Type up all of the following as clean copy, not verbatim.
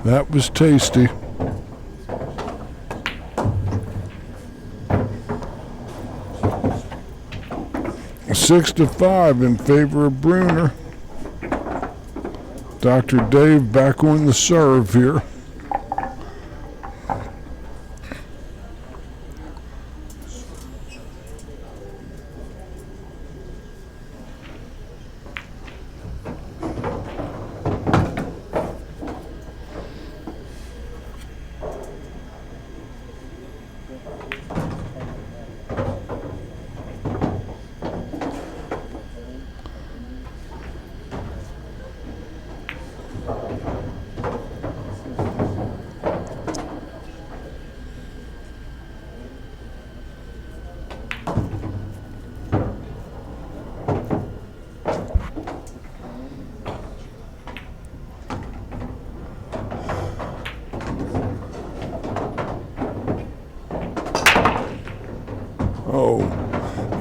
That was tasty. Six to 5 in favor of Bruner. Dr. Dave back on the serve here.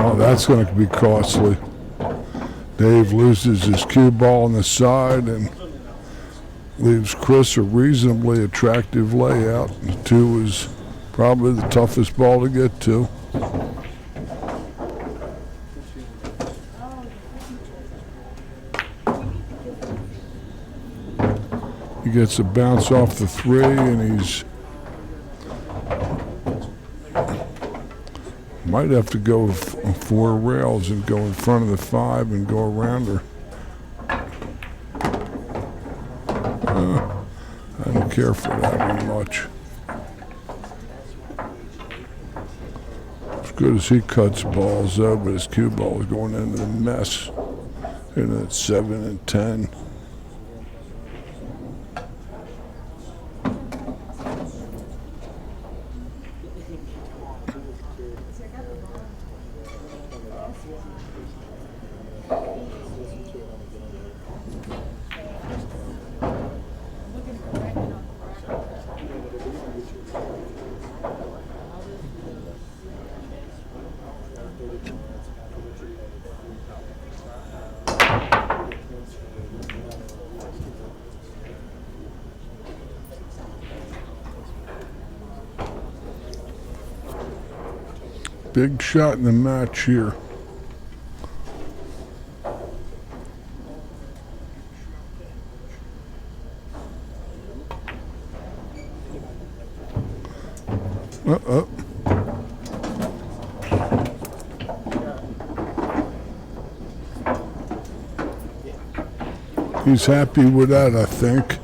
Oh, that's going to be costly. Dave loses his cue ball on the side and leaves Chris a reasonably attractive layout. The 2 is probably the toughest ball to get to. He gets a bounce off the 3 and he's Might have to go 4 rails and go in front of the 5 and go around her. I don't care for that one much. As good as he cuts balls though, but his cue ball is going into the mess. And it's 7 and 10. Big shot in the match here. He's happy with that, I think.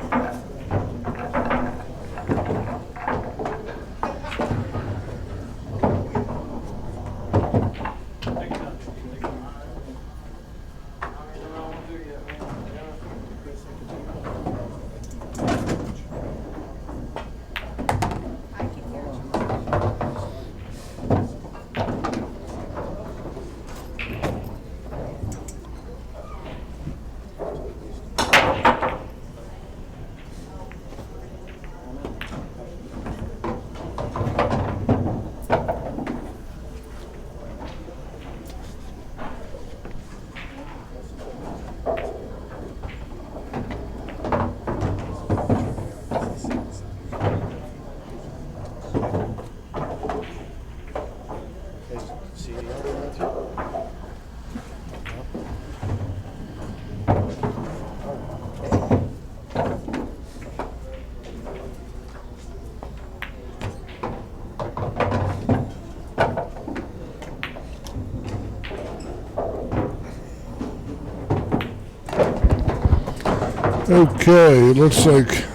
Okay, it looks like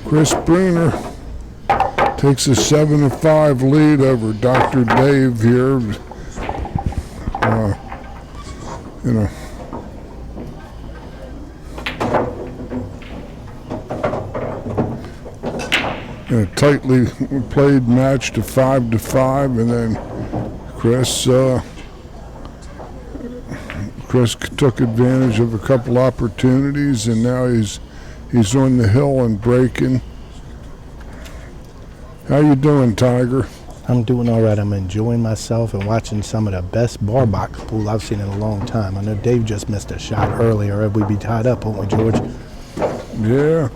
Chris Bruner takes a 7-5 lead over Dr. Dave here. You know, in a tightly played match to 5-5, and then Chris took advantage of a couple opportunities, and now he's on the hill and breaking. How you doing, Tiger? I'm doing all right. I'm enjoying myself and watching some of the best bar box pool I've seen in a long time. I know Dave just missed a shot earlier. We'd be tied up, wouldn't we, George? Yeah.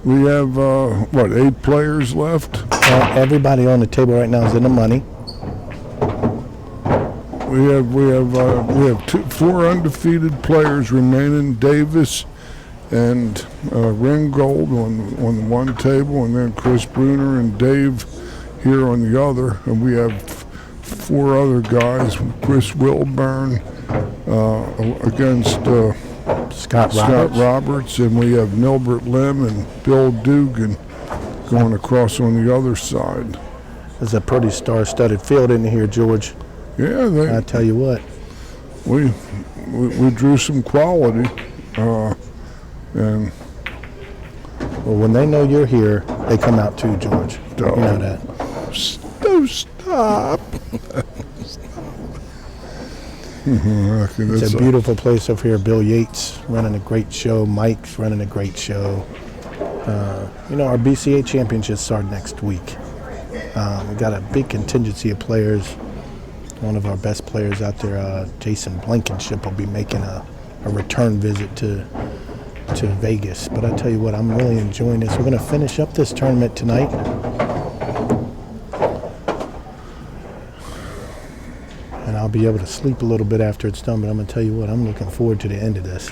We have, 8 players left? Everybody on the table right now is in the money. We have 4 undefeated players remaining. Davis and Ringgold on one table, and then Chris Bruner and Dave here on the other. And we have 4 other guys: Chris Wilburn against Scott Roberts, and we have Nilbert Lim and Bill Dugan going across on the other side. There's a pretty star-studded field in here, George. Yeah, I tell you what, we drew some quality, and well, when they know you're here, they come out too, George. You know that. Stop. It's a beautiful place over here. Bill Yates running a great show. Mike's running a great show. Our BCA championships start next week. We got a big contingency of players. One of our best players out there, Jason Blankenship, will be making a return visit to Vegas. But I tell you what, I'm really enjoying this. We're going to finish up this tournament tonight. And I'll be able to sleep a little bit after it's done, but I'm going to tell you what, I'm looking forward to the end of this.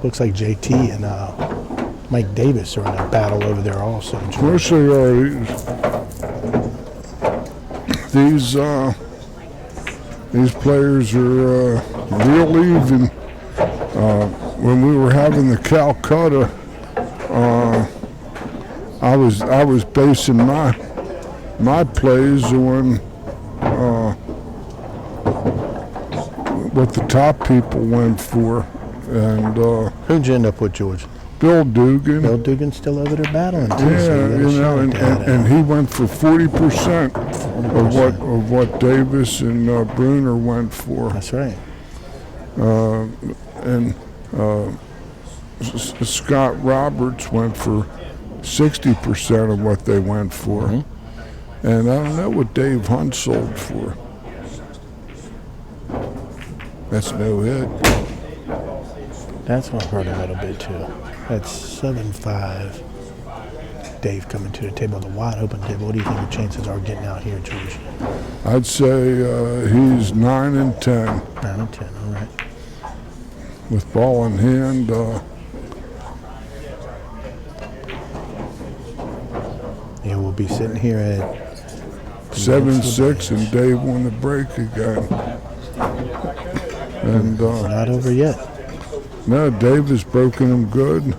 Looks like JT and Mike Davis are in a battle over there also. Of course they are. These players are real even. When we were having the Calcutta, I was basing my plays on what the top people went for, and Who'd you end up with, George? Bill Dugan. Bill Dugan's still over there battling too. Yeah, so you know, and he went for 40% of what Davis and Bruner went for. That's right. And Scott Roberts went for 60% of what they went for. Mm-hmm. And I don't know what Dave Hunt sold for. That's no hit. That's what hurt a little bit too. That's 7-5. Dave coming to the table, the wide open table. What do you think the chances are getting out here, George? I'd say he's 9 and 10. 9 and 10, all right. With ball in hand. Yeah, we'll be sitting here at 7-6, and Dave won the break again. And not over yet. No, Dave has broken him good.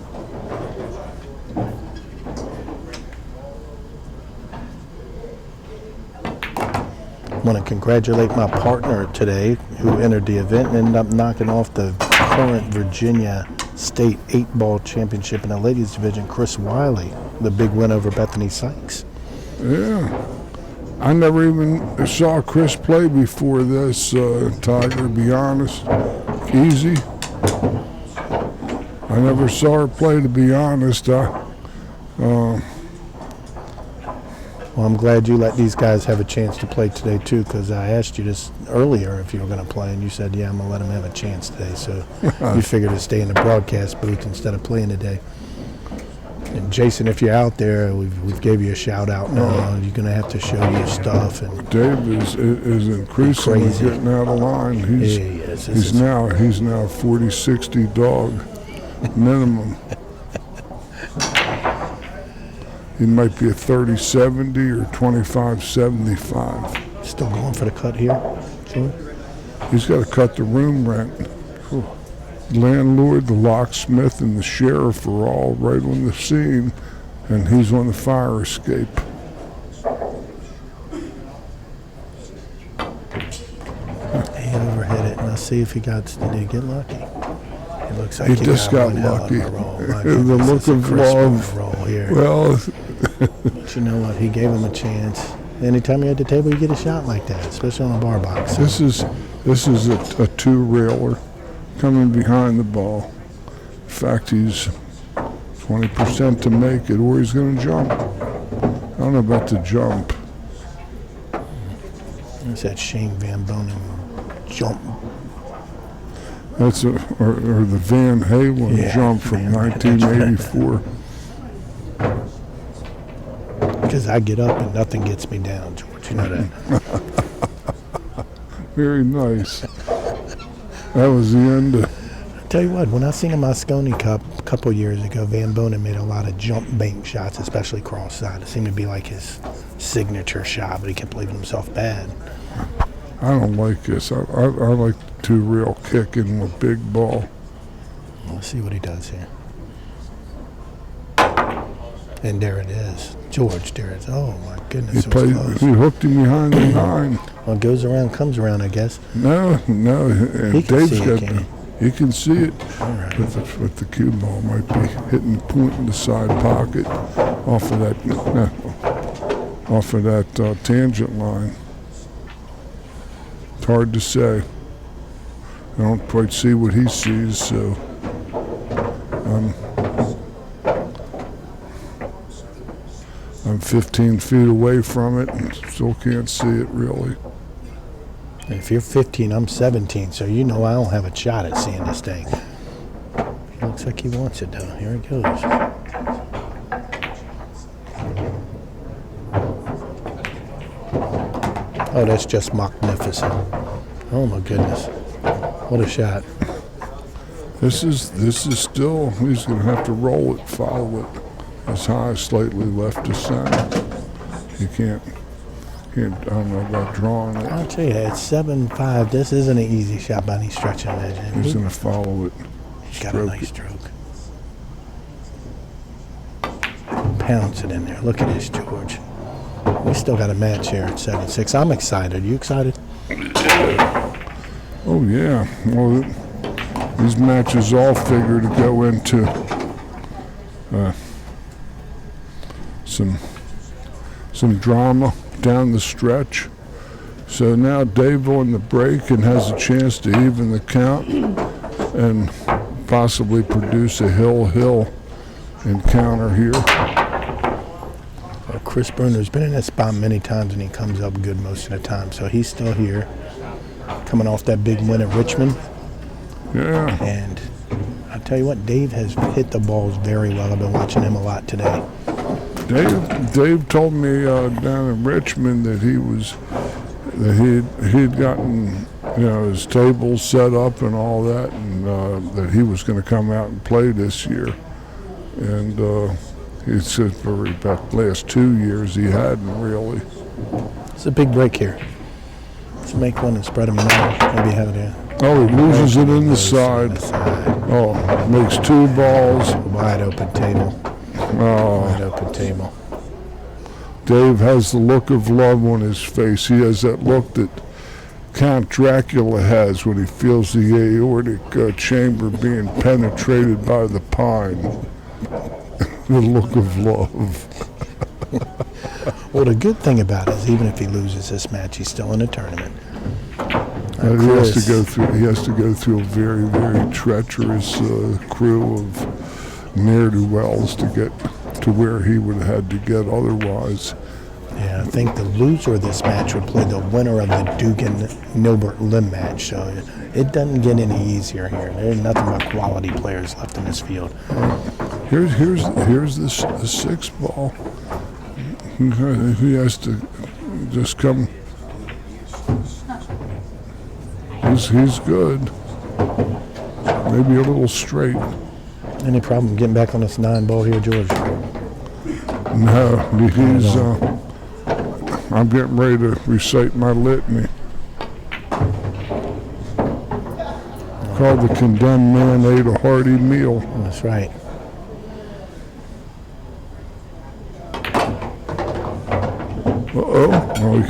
I want to congratulate my partner today who entered the event and ended up knocking off the current Virginia State 8-ball championship in the ladies division, Chris Wylie, the big win over Bethany Sykes. Yeah. I never even saw Chris play before this, Tiger, to be honest. Easy. I never saw her play, to be honest. Well, I'm glad you let these guys have a chance to play today, too, because I asked you this earlier if you were going to play, and you said, yeah, I'm going to let them have a chance today. So you figured to stay in the broadcast booth instead of playing today. And Jason, if you're out there, we've gave you a shout out now. You're going to have to show your stuff. And Dave is increasingly getting out of line. He's now 40-60 dog minimum. He might be a 30-70 or 25-75. Still going for the cut here? Sure. He's got to cut the room rent. Whew. Landlord, the locksmith, and the sheriff are all right on the scene, and he's on the fire escape. He overhit it, and I'll see if did he get lucky? It looks like he just got lucky. The look of love. Roll here. Well, but you know what? He gave him a chance. Anytime you're at the table, you get a shot like that, especially on a bar box. So. This is a two-railer coming behind the ball. In fact, he's 20% to make it, or he's going to jump. I don't know about the jump. That's that Shane Van Bonen jump. That's or the Van Halen jump from 1984. Because I get up and nothing gets me down, George. You know that. Very nice. That was the end. I'll tell you what, when I seen the Moscone Cup a couple years ago, Van Bonen made a lot of jump bank shots, especially cross-side. It seemed to be like his signature shot, but he kept leaving himself bad. I don't like this. I like the two-rail kicking with big ball. Let's see what he does here. And there it is. George, there it is. Oh, my goodness. He hooked him behind the 9. Well, it goes around, comes around, I guess. No. He can Dave's see got it, you can see it. All right. With the cue ball. Might be hitting the point in the side pocket off of that tangent line. It's hard to say. I don't quite see what he sees, so I'm 15 feet away from it and still can't see it really. If you're 15, I'm 17, so you know I don't have a shot at seeing this thing. It looks like he wants it, though. Here it goes. Oh, that's just magnificent. Oh, my goodness. What a shot. This is still, he's going to have to roll it, follow it as high, slightly left to center. You can't, I don't know about drawing it. I'll tell you, at 7-5, this isn't an easy shot by any stretch of the imagination. He's going to follow it. He's got a nice stroke. Pounds it in there. Look at this, George. We still got a match here at 7-6. I'm excited. You excited? Oh, yeah. Well, these matches all figure to go into some drama down the stretch. So now Dave on the break and has a chance to even the count and possibly produce a hill encounter here. Well, Chris Bruner's been in this spot many times and he comes up good most of the time. So he's still here, coming off that big win at Richmond. Yeah. And I'll tell you what, Dave has hit the balls very well. I've been watching him a lot today. Dave told me down in Richmond that he'd gotten his tables set up and all that, and that he was going to come out and play this year. And he said for about the last 2 years he hadn't really. It's a big break here. Let's make one and spread them out. Maybe have it. Oh, he loses it in the side. Oh, makes 2 balls. Wide open table. Oh. Wide open table. Dave has the look of love on his face. He has that look that Count Dracula has when he feels the aortic chamber being penetrated by the pine. The look of love. Well, the good thing about it is even if he loses this match, he's still in the tournament. He has to go through a very, very treacherous crew of ne'er-do-wells to get to where he would have had to get otherwise. Yeah, I think the loser of this match would play the winner of the Dugan-Nilbert Lim match. So it doesn't get any easier here. There's nothing but quality players left in this field. Here's the 6 ball. He has to just come. He's good. Maybe a little straight. Any problem getting back on this 9 ball here, George? No, he's. I'm getting ready to recite my litany. Called the condemned man ate a hearty meal. That's right. Oh,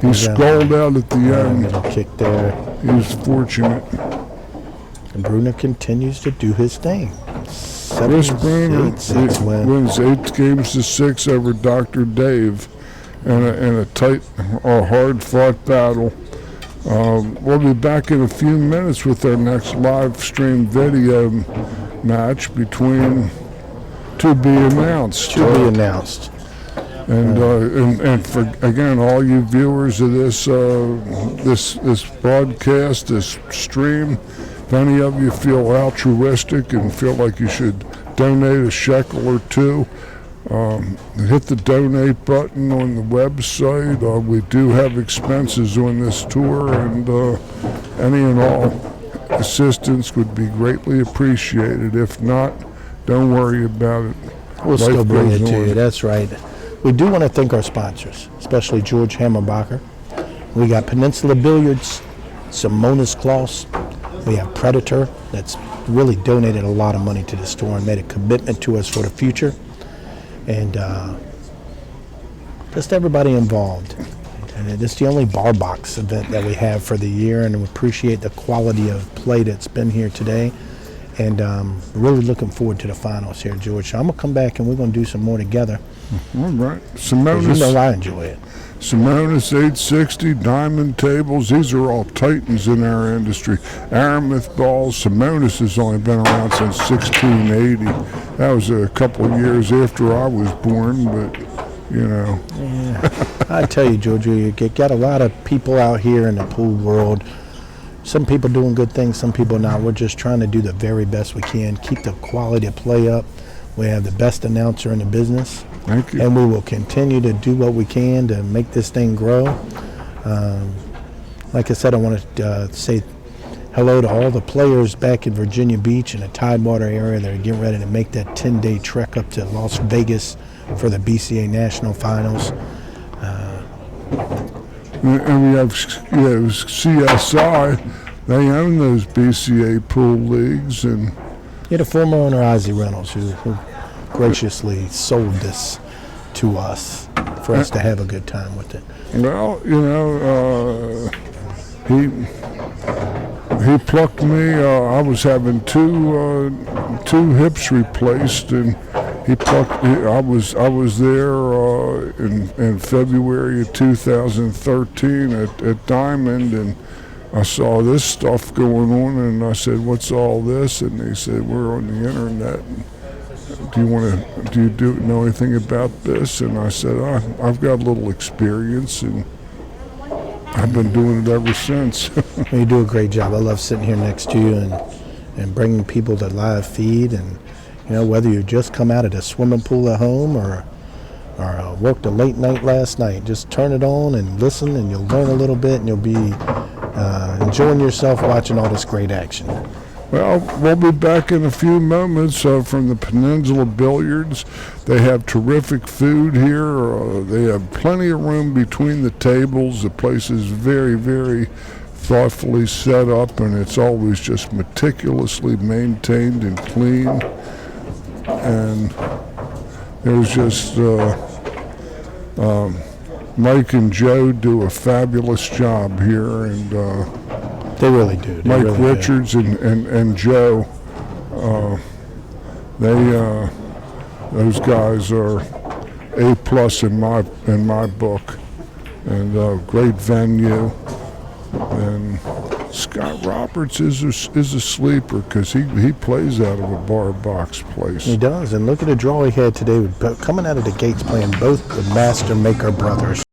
he sculled out at the end. Little kick there. He was fortunate. And Bruner continues to do his thing. Chris Bruner wins 8 games to 6 over Dr. Dave in a tight, hard-fought battle. We'll be back in a few minutes with our next live stream video match between to be announced. To be announced. And for again, all you viewers of this broadcast, this stream, if any of you feel altruistic and feel like you should donate a shekel or 2, hit the donate button on the website. We do have expenses on this tour, and any and all assistance would be greatly appreciated. If not, don't worry about it. We'll still bring it to you. That's right. We do want to thank our sponsors, especially George Hammerbacher. We got Peninsula Billiards, Simonis Cloths. We have Predator that's really donated a lot of money to the store and made a commitment to us for the future. And just everybody involved. And it's the only bar box event that we have for the year, and we appreciate the quality of play that's been here today. And really looking forward to the finals here, George. So I'm going to come back and we're going to do some more together. All right. Simonis, you know I enjoy it. Simonis 860, diamond tables. These are all titans in our industry. Aramith balls. Simonis has only been around since 1680. That was a couple of years after I was born, but, you know. Yeah. I tell you, George, you got a lot of people out here in the pool world. Some people doing good things, some people not. We're just trying to do the very best we can, keep the quality of play up. We have the best announcer in the business. Thank you. And we will continue to do what we can to make this thing grow. Like I said, I want to say hello to all the players back in Virginia Beach and the Tidewater area that are getting ready to make that 10-day trek up to Las Vegas for the BCA National Finals. And we have CSI. They own those BCA pool leagues, and The former owner, Ozzie Reynolds, who graciously sold this to us for us to have a good time with it. well, he plucked me. I was having two hips replaced, and he plucked. I was there in February of 2013 at Diamond, and I saw this stuff going on, and I said, "What's all this?" And they said, "We're on the internet. Do you know anything about this?" And I said, "I've got a little experience, and I've been doing it ever since." You do a great job. I love sitting here next to you and bringing people to live feed, and whether you just come out of the swimming pool at home or worked a late night last night, just turn it on and listen, and you'll learn a little bit, and you'll be enjoying yourself watching all this great action. Well, we'll be back in a few moments from the Peninsula Billiards. They have terrific food here. They have plenty of room between the tables. The place is very, very thoughtfully set up, and it's always just meticulously maintained and clean. And there's just Mike and Joe do a fabulous job here, and They really do. They Mike really Richards do. and Joe, those guys are A+ in my book, and great venue. And Scott Roberts is a sleeper because he plays out of a bar box place. He does, and look at the draw he had today, coming out of the gates playing both the Master Maker brothers.